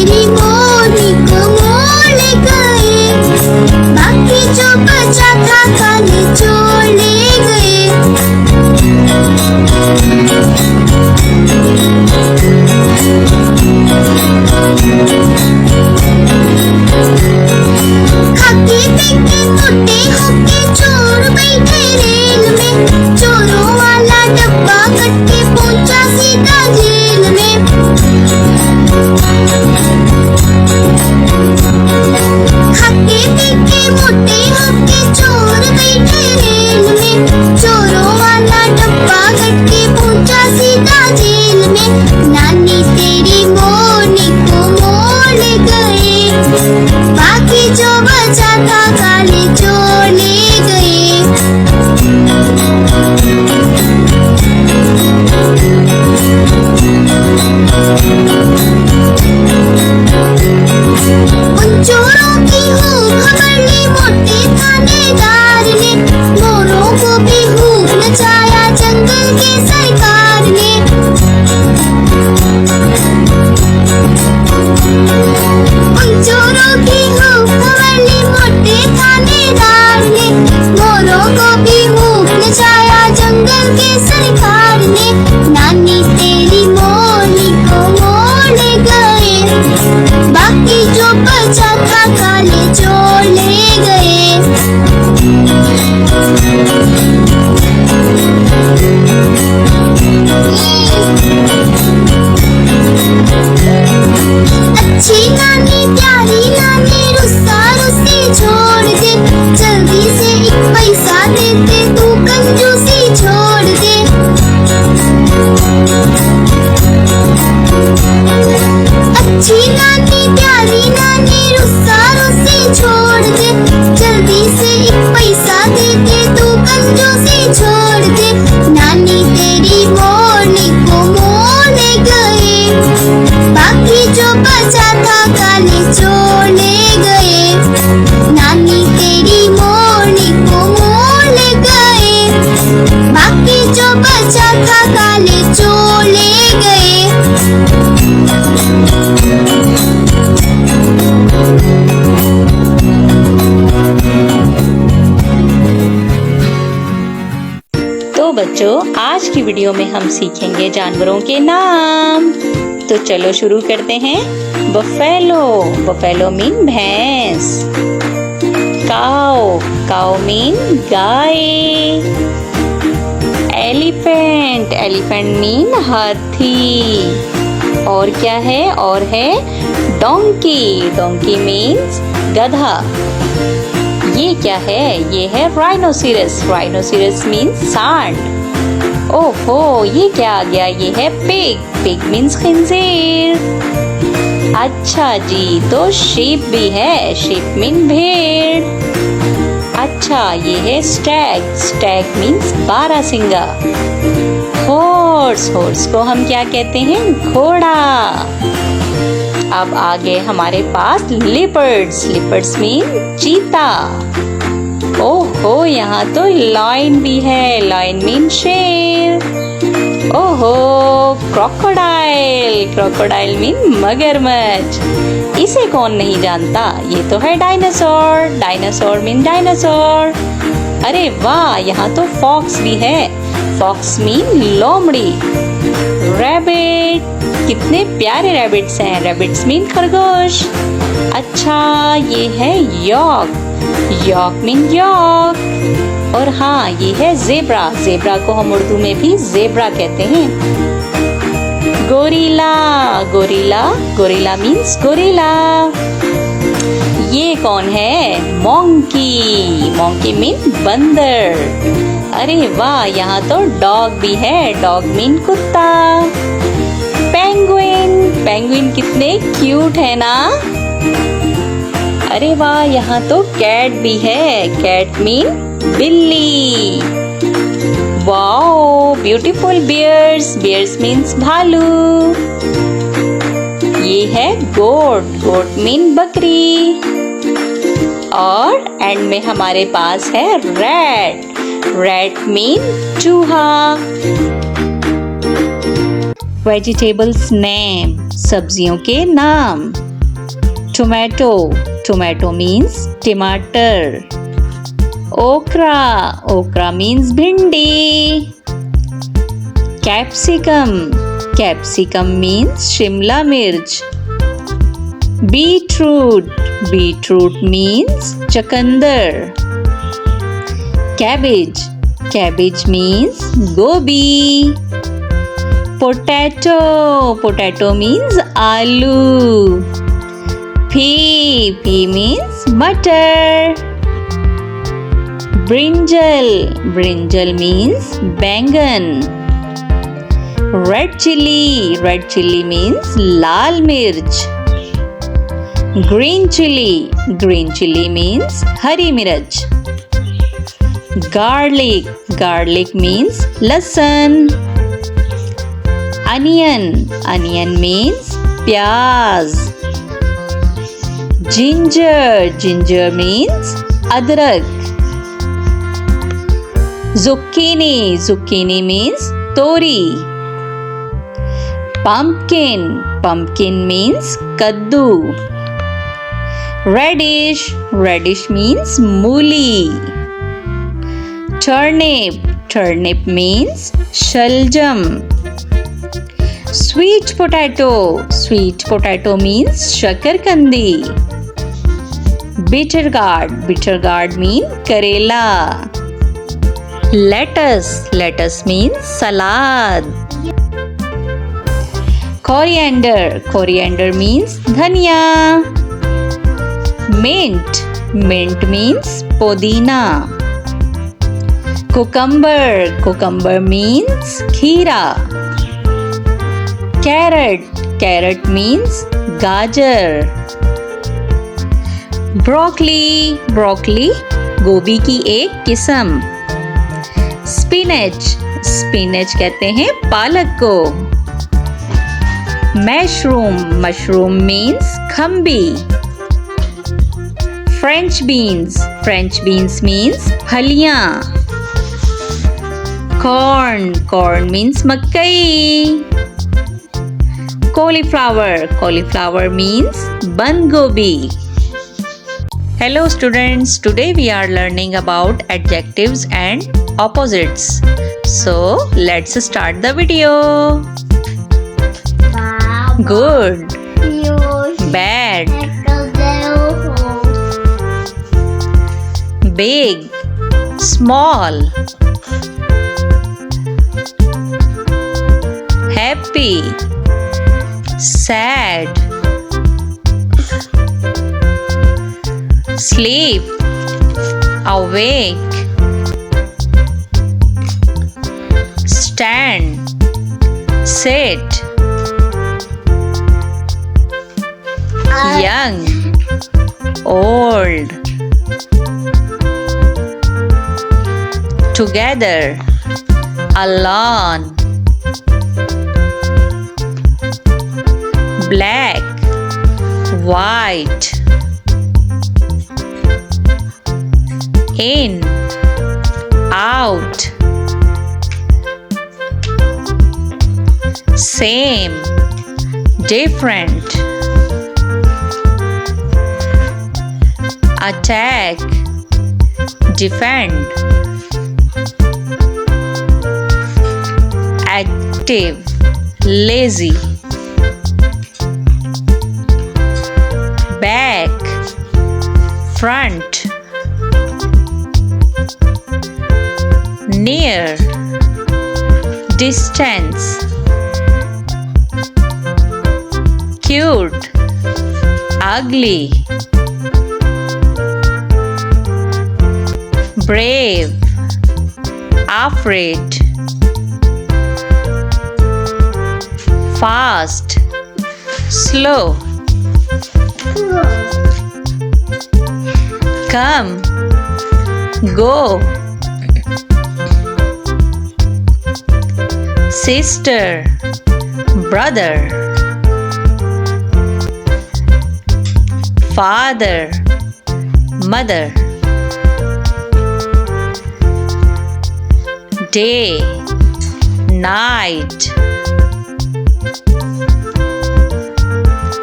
तेरी मोरनी को मोड़ ले गए, बाकी जो बचा था काले चोर ले गए। खाके पीके मोटे होके चोर बैठे रेल में, चोरों वाला डब्बा कट के पहुंचा सीधा जेल में। खाके पीके मोटे होके चोर बैठे रेल में, चोरों वाला डब्बा कट के पहुंचा सीधा जेल में। नानी तेरी मोरनी को मोड़ ले गए, बाकी जो बचा था काले चोर ले गए। उन चोरों की खूब खबर ली मोटे थानेदार ने, मोरों को भी खूब नचाया जंगल के सरकार ने। उन चोरों की खूब खबर ली मोटे थानेदार ने, मोरों को भी खूब नचाया जंगल के सरकार ने। नानी तेरी मोरनी को मोड़ ले गए, बाकी जो बचा था काले चोर ले गए। अच्छी नानी प्यारी नानी रुस्सा रुस्सी छोड़ दे, जल्दी से एक पैसा दे दे, तू कंजूसी छोड़ दे। अच्छी नानी प्यारी नानी रुस्सा रुस्सी छोड़ दे, जल्दी से एक पैसा दे दे, तू कंजूसी छोड़ दे। नानी तेरी मोरनी को मोड़ ले गए, बाकी जो बचा था काले चोर ले गए। नानी तेरी मोरनी को मोड़ ले गए, बाकी जो बचा था काले चोर ले गए। तो बच्चों, आज की वीडियो में हम सीखेंगे जानवरों के नाम। तो चलो शुरू करते हैं। बफेलो, बफेलो मीन भैंस। काओ, काओ मीन गाय। एलिफेंट, एलिफेंट मीन हाथी। और क्या है? और है डोंकी, डोंकी मीन्स गधा। ये क्या है? ये है राइनोसिरस, राइनोसिरस मीन्स सांड। ओहो, ये क्या आ गया? ये है पिग, पिग मीन्स खिंजीर। अच्छा जी, तो शीप भी है, शीप मीन भेड़। अच्छा, ये है स्टैग, स्टैग मीन्स बारहसिंगा। हॉर्स, हॉर्स को हम क्या कहते हैं? घोड़ा। अब आगे हमारे पास लिपर्ड्स, लिपर्ड्स मीन चीता। ओहो, यहाँ तो लायन भी है, लायन मीन शेर। ओहो, क्रोकोडाइल, क्रोकोडाइल मीन मगरमच्छ। इसे कौन नहीं जानता? ये तो है डायनासोर, डायनासोर मीन डायनासोर। अरे वाह, यहाँ तो फॉक्स भी है, फॉक्स मीन लोमड़ी। रैबिट, कितने प्यारे रैबिट्स हैं, रैबिट्स मीन खरगोश। अच्छा, ये है यॉक, यॉक मीन यॉक। और हाँ, ये है जेब्रा, जेब्रा को हम उर्दू में भी जेब्रा कहते हैं। Gorilla, gorilla, gorilla means gorilla. ये कौन है? मोंकी, मोंकी मीन बंदर। अरे वाह, यहाँ तो डॉग भी है, डॉग मीन कुत्ता। पेंगुइन, पेंगुइन कितने क्यूट है ना। अरे वाह, यहाँ तो कैट भी है, कैट मीन बिल्ली। Wow, beautiful bears, bears means भालू। ये है गोट, गोट मीन बकरी। और एंड में हमारे पास है रैट, रैट मीन चूहा। वेजिटेबल्स नेम, सब्जियों के नाम। Tomato. Tomato means tomato. Okra. Okra means bhindi. Capsicum. Capsicum means shimla mirch. Beetroot. Beetroot means chakandar. Cabbage. Cabbage means gobi. Potato. Potato means aloo. Pea. Pea means butter. Brinjal. Brinjal means bangan. Red chili. Red chili means lal mirch. Green chili. Green chili means hari mirch. Garlic. Garlic means lasan. Onion. Onion means pyaz. Ginger. Ginger means adrak. Zucchini. Zucchini means tori. Pumpkin. Pumpkin means kaddu. Radish. Radish means mooli. Turnip. Turnip means shaljam. Sweet potato. Sweet potato means shakarkandi. Bitter gourd. Bitter gourd means karela. Lettuce. Lettuce means salad. Coriander. Coriander means dhania. Mint. Mint means podina. Cucumber. Cucumber means kheera. Carrot. Carrot means gajar. Broccoli. Broccoli गोभी की एक किस्म. Spinach. Spinach कहते हैं पालक को. Mushroom. Mushroom means खम्बी. French beans. French beans means फलियां. Corn. Corn means मक्कई. Cauliflower. Cauliflower means बंद गोभी. Hello students, today we are learning about adjectives and opposites. So let's start the video. Good, bad, big, small, happy, sad, sleep, awake, stand, sit, young, old, together, alone, black, white, in, out, same, different, attack, defend, active, lazy, back, front, near, distance, cute, ugly, brave, afraid, fast, slow, come, go, sister, brother, father, mother, day, night,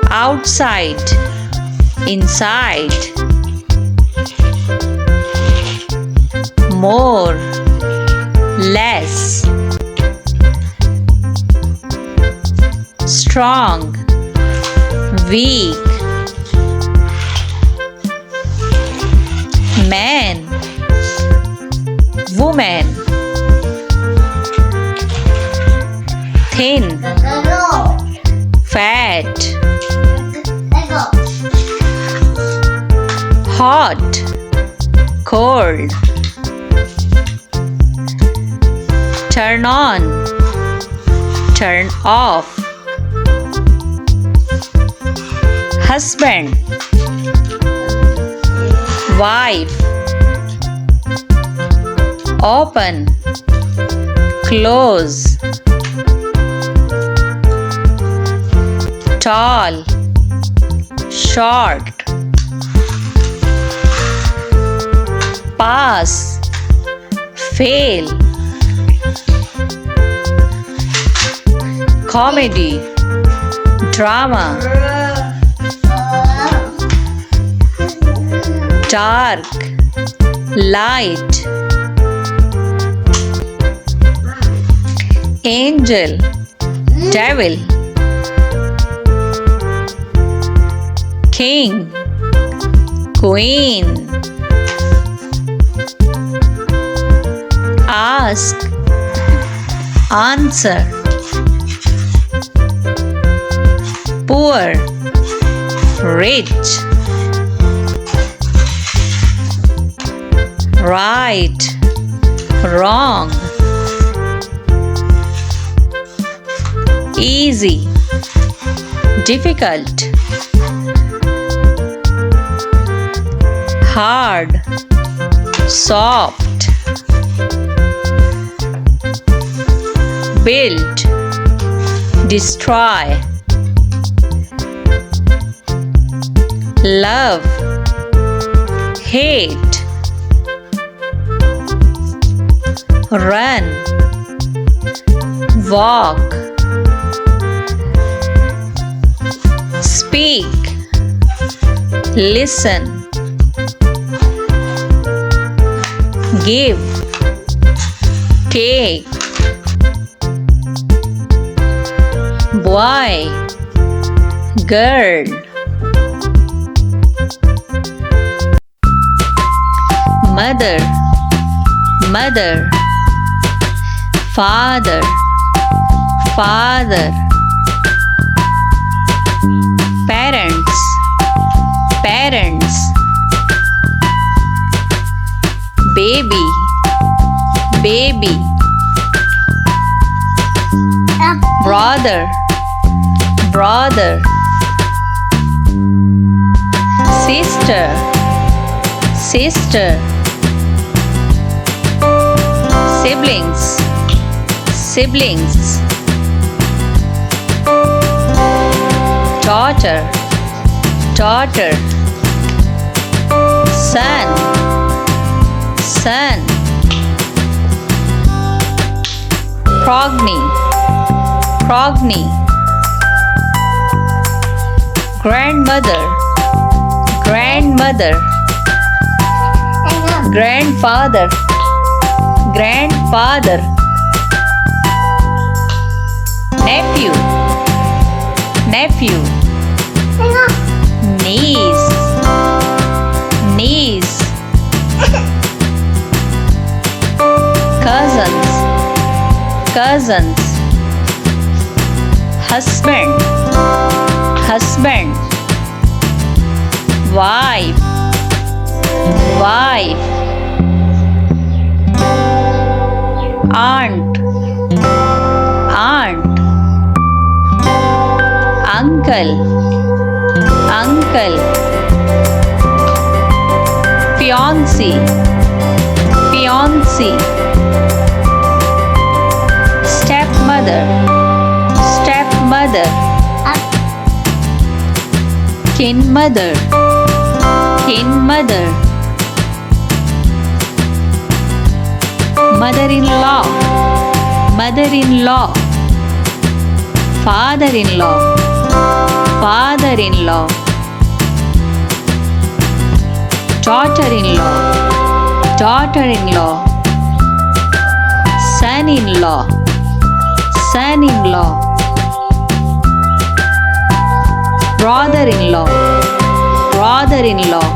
outside, inside, more, less, strong, weak, man, woman, thin, fat, hot, cold, turn on, turn off, husband, wife, open, close, tall, short, pass, fail, comedy, drama, dark, light, angel, devil, king, queen, ask, answer, poor, rich, right, wrong, easy, difficult, hard, soft, build, destroy, love, hate, run, walk, speak, listen, give, take, boy, girl, mother, mother, father, father, parents, parents, baby, baby, brother, brother, sister, sister, siblings, siblings, daughter, daughter, son, son, progeny, progeny, grandmother, grandmother, grandfather, grandfather, nephew, nephew, niece, niece, cousins, cousins, husband, husband, wife, wife, aunt, aunt, uncle, uncle, fiancé, fiancé, stepmother, stepmother, kin mother, kin mother, mother-in-law, mother-in-law, father-in-law, father-in-law, daughter-in-law, daughter-in-law, son-in-law, son-in-law, brother-in-law, brother-in-law,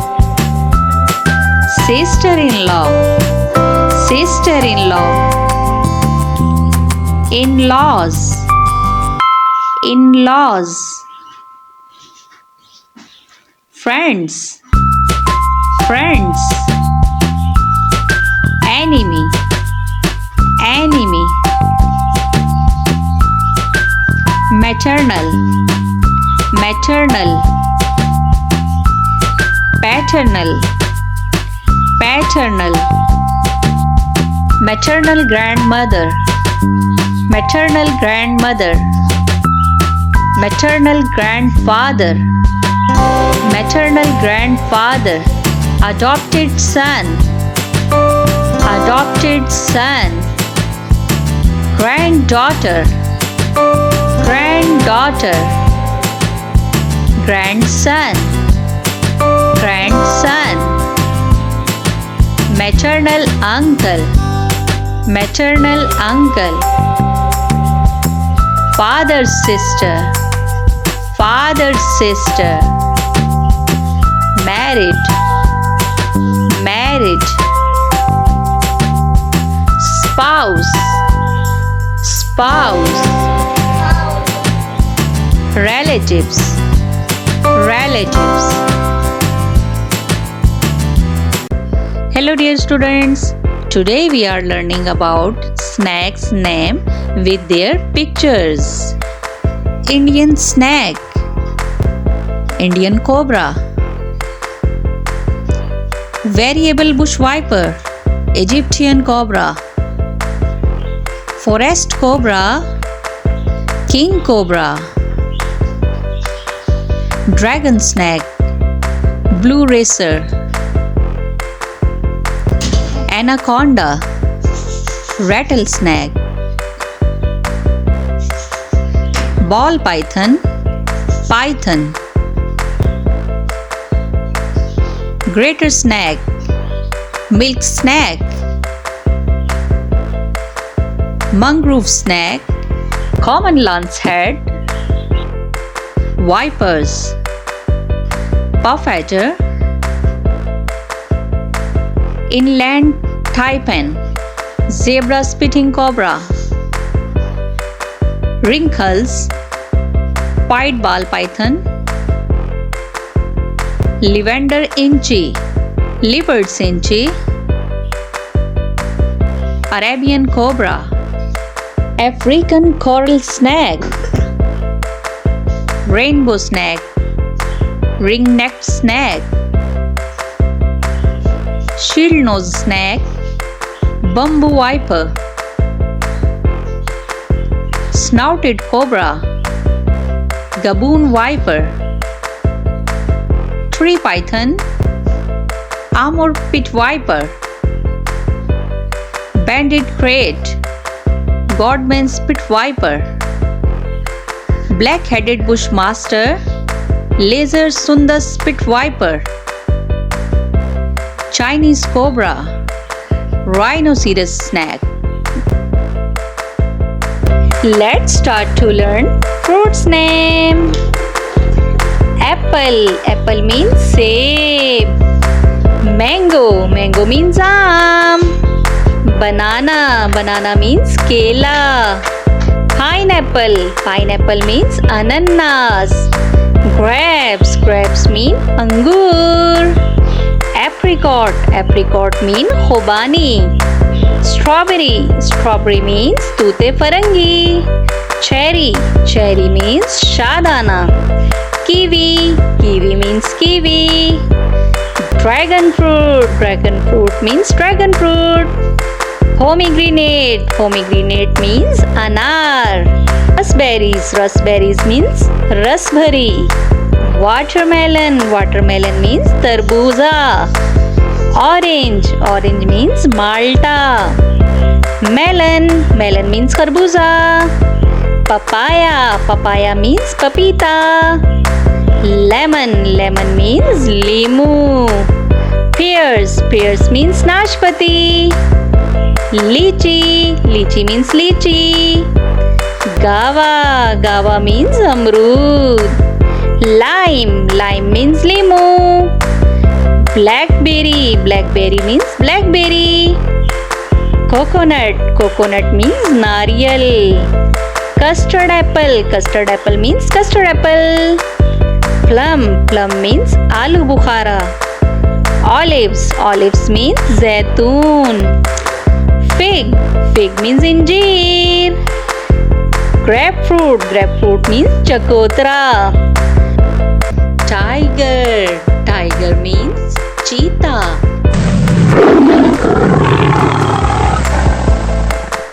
sister-in-law, sister-in-law, in-laws, in-laws, friends, friends, enemy, enemy, maternal, maternal, paternal, paternal, maternal grandmother, maternal grandmother, maternal grandfather, maternal grandfather, adopted son, adopted son, granddaughter, granddaughter, grandson, grandson, maternal uncle, maternal uncle, father's sister, father's sister, married, married, spouse, spouse, relatives, relatives. Hello dear students, today we are learning about snakes name with their pictures. Indian snake, Indian cobra, variable bush viper, Egyptian cobra, forest cobra, king cobra, dragon snake, blue racer, anaconda, rattlesnake, ball python, python, greater snake, milk snake, mangrove snake, common lancehead, vipers, puff adder, inland taipan, zebra spitting cobra, wrinkles, pied ball python, lavender inchi, leopard cinchi, Arabian cobra, African coral snake, rainbow snake, ring-necked snake, shield-nosed snake, bamboo viper, snouted cobra, gaboon viper, tree python, armor pit viper, banded crate, Godman's pit viper, black-headed bushmaster, laser sundas pit viper, Chinese cobra, rhinoceros snake. Let's start to learn fruits name. Apple, apple means save. Mango, mango means aam. Banana, banana means kela. Pineapple, pineapple means ananas. Grapes, grapes mean angur. Apricot, apricot mean khobani. Strawberry, strawberry means tute farangi. Cherry, cherry means shadana. Kiwi, kiwi means kiwi. Dragon fruit, dragon fruit means dragon fruit. Pomegranate, pomegranate means anar. Raspberries, raspberries means rasbari. Watermelon, watermelon means tarbuza. Orange, orange means malta. Melon, melon means kharbuza. Papaya, papaya means papita. Lemon, lemon means limu. Pears. Pears means nashpati. Lychee. Lychee means lychee. Guava. Guava means amrood. Lime. Lime means limu. Blackberry. Blackberry means blackberry. Coconut. Coconut means nariyal. Custard apple. Custard apple means custard apple. Plum. Plum means aloo bukhara. Olives. Olives means zaitun. Fig. Fig means injeer. Grapefruit. Grapefruit means chakotra. Tiger. Tiger means cheetah.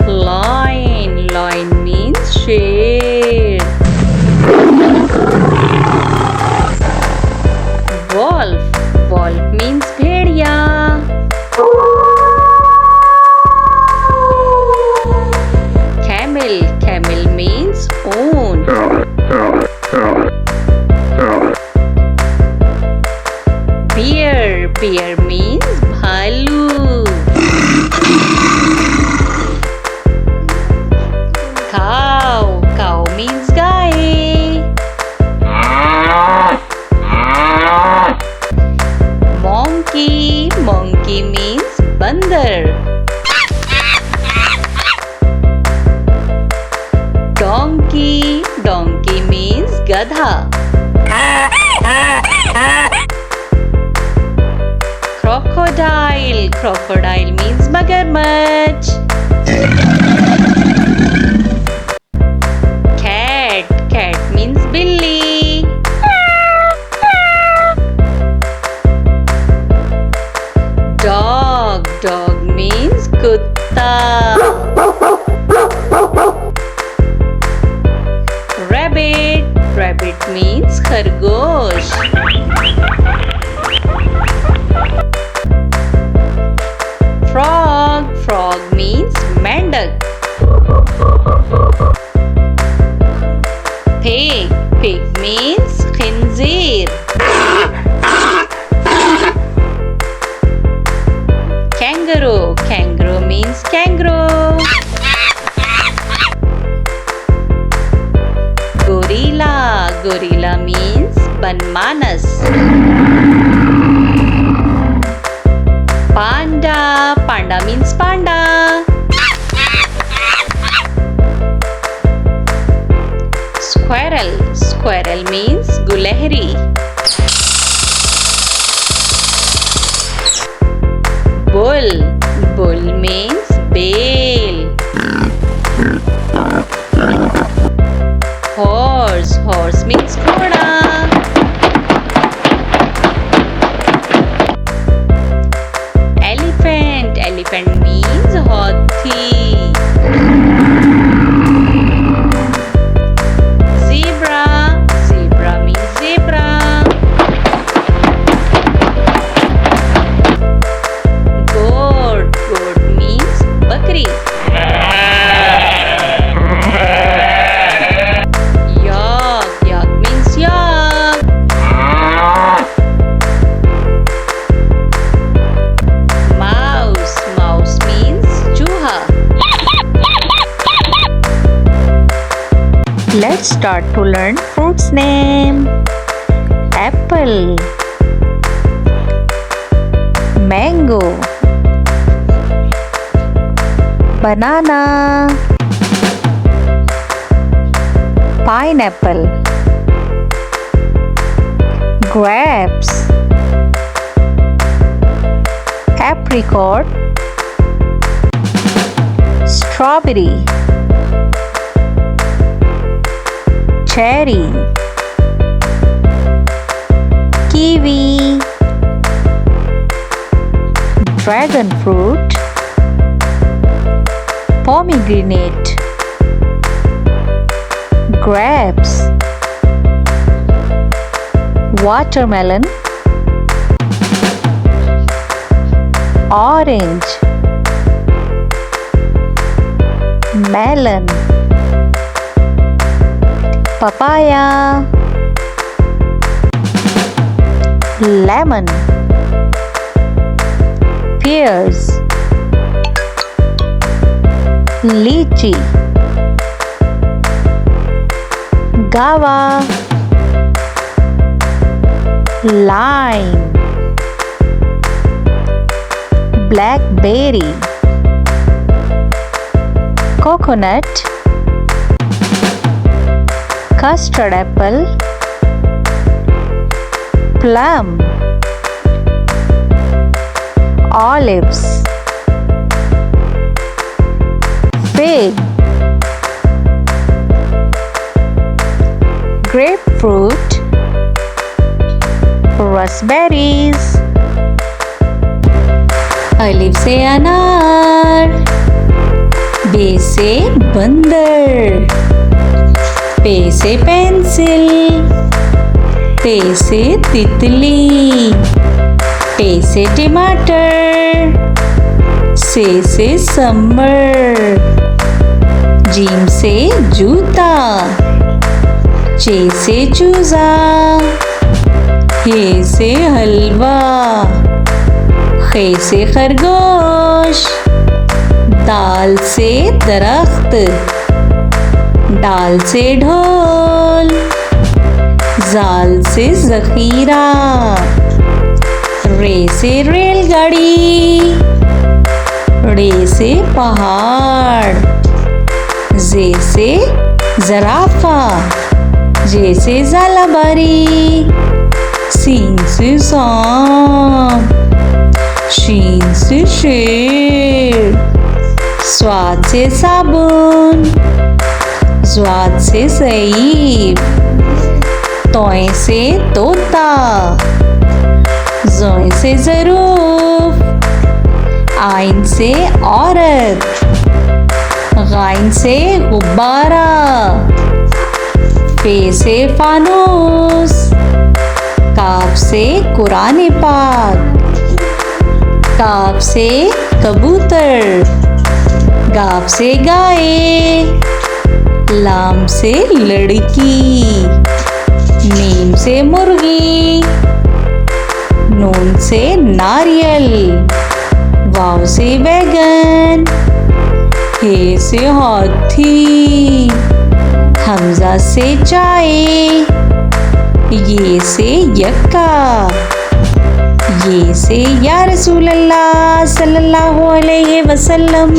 Lion. Lion means sher. Wolf. Wolf means bhediya. Camel. Camel means own. Bear. Bear means bhalu. Cow. Cow means gaye. Monkey. Monkey means bandar. Donkey. Donkey means gadha. Crocodile. Crocodile means magarmach. Cat. Cat means billy. Dog. Dog means kutta. Rabbit. Rabbit means khargosh. Frog. Frog means mendak. Pig. Pig means khinzir. Kangaroo. Kangaroo means kangaroo. Gorilla. Gorilla means banmanas. Panda. Panda means panda. Squirrel. Squirrel means gulehri. Bull. Bull means bale. Horse. Horse means ghoda. Elephant. Elephant means hathi. Zebra. Zebra means zebra. Goat. Goat means bakri. Yak. Yak means yak. Mouse. Mouse means chooha. Let's start to learn fruits name. Apple. Mango. Banana. Pineapple. Grapes. Apricot. Strawberry. Cherry. Kiwi. Dragon fruit. Pomegranate. Grapes. Watermelon. Orange. Melon. Papaya. Lemon. pears, lychee, guava, lime, blackberry, coconut, custard apple, plum, olives, fig, grapefruit, raspberries. अलिफ से अनार, बे से बंदर, पे से pencil, ते से तितली, टे से टमाटर, से समर, जीम से जूता, चे से चूजा, हे से हलवा, खे से खरगोश, दाल से दरख्त, डाल से ढोल, जाल से जखीरा, रे से रेलगाड़ी, रे से पहाड़, जे से जराफा, जे से जालाबारी, सीन से सांप, शीन से शेर, स्वाद से साबुन, स्वाद से सईब, तोय से तोता, जोय से ज़रूफ, आइन से औरत, गाइन से गुब्बारा, पे से फानूस, काफ से कुरान पाक, काफ से कबूतर, गाफ से गाय, लाम से लड़की, मीम से मुर्गी, नून से नारियल, वाव से बैगन, हे से हाथी, हमजा से चाय, ये से यक्का, ये से या रसूल अल्लाह सल्लल्लाहु अलैहि वसल्लम।